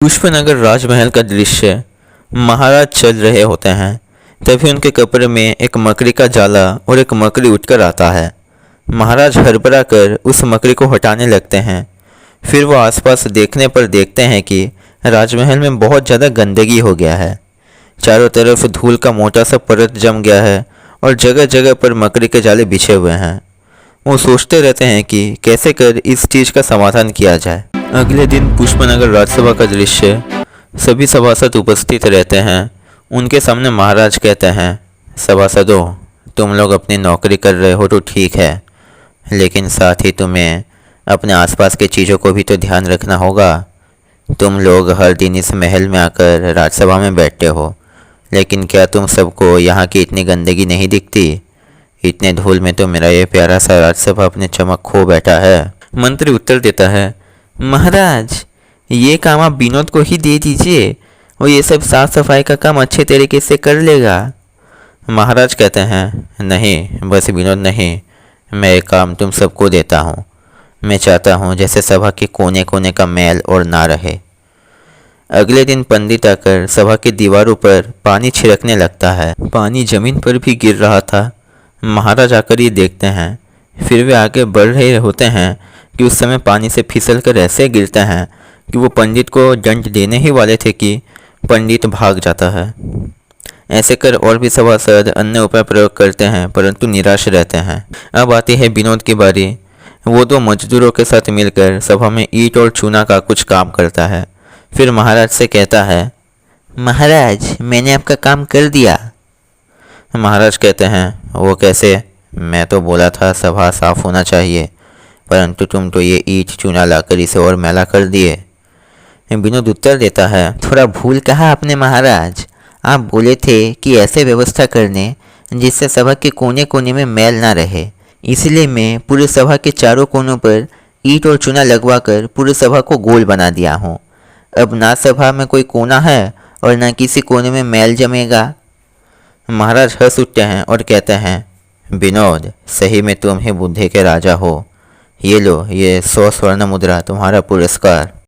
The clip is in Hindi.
पुष्पनगर राजमहल का दृश्य। महाराज चल रहे होते हैं, तभी उनके कपड़े में एक मकड़ी का जाला और एक मकड़ी उठकर आता है। महाराज हड़बड़ा कर उस मकड़ी को हटाने लगते हैं। फिर वो आसपास देखने पर देखते हैं कि राजमहल में बहुत ज़्यादा गंदगी हो गया है। चारों तरफ धूल का मोटा सा परत जम गया है और जगह जगह पर मकड़ी के जाले बिछे हुए हैं। वो सोचते रहते हैं कि कैसे कर इस चीज़ का समाधान किया जाए। अगले दिन पुष्पनगर राज्यसभा का दृश्य। सभी सभासद उपस्थित रहते हैं। उनके सामने महाराज कहते हैं, सभासदों, तुम लोग अपनी नौकरी कर रहे हो तो ठीक है, लेकिन साथ ही तुम्हें अपने आसपास के चीज़ों को भी तो ध्यान रखना होगा। तुम लोग हर दिन इस महल में आकर राज्यसभा में बैठते हो, लेकिन क्या तुम सबको यहाँ की इतनी गंदगी नहीं दिखती? इतने धूल में तो मेरा ये प्यारा सा राज्यसभा अपने चमक खो बैठा है। मंत्री उत्तर देता है, महाराज, ये काम आप विनोद को ही दे दीजिए, वो ये सब साफ सफाई का काम अच्छे तरीके से कर लेगा। महाराज कहते हैं, नहीं, बस विनोद नहीं, मैं ये काम तुम सबको देता हूँ। मैं चाहता हूँ जैसे सभा के कोने कोने का मैल और ना रहे। अगले दिन पंडित आकर सभा की दीवारों पर पानी छिड़कने लगता है। पानी जमीन पर भी गिर रहा था। महाराज आकर ये देखते हैं। फिर वे आगे बढ़ रहे होते हैं कि उस समय पानी से फिसल कर ऐसे गिरते हैं कि वो पंडित को दंड देने ही वाले थे कि पंडित भाग जाता है। ऐसे कर और भी सभासद अन्य उपाय प्रयोग करते हैं, परंतु निराश रहते हैं। अब आती है विनोद की बारी। वो दो मजदूरों के साथ मिलकर सभा में ईंट और चूना का कुछ काम करता है। फिर महाराज से कहता है, महाराज, मैंने आपका काम कर दिया। महाराज कहते हैं, वो कैसे? मैं तो बोला था सभा साफ होना चाहिए, परंतु तुम तो ये ईंट चूना लाकर इसे और मैला कर दिए। विनोद उत्तर देता है, थोड़ा भूल कहा आपने महाराज। आप बोले थे कि ऐसे व्यवस्था करने जिससे सभा के कोने कोने में मैल ना रहे, इसलिए मैं पूरे सभा के चारों कोनों पर ईंट और चूना लगवाकर पूरे सभा को गोल बना दिया हूँ। अब ना सभा में कोई कोना है और ना किसी कोने में मैल जमेगा। महाराज हंस उठते हैं और कहते हैं, विनोद, सही में तुम ही बुद्धि के राजा हो। ये लो, ये 100 स्वर्ण मुद्रा तुम्हारा पुरस्कार।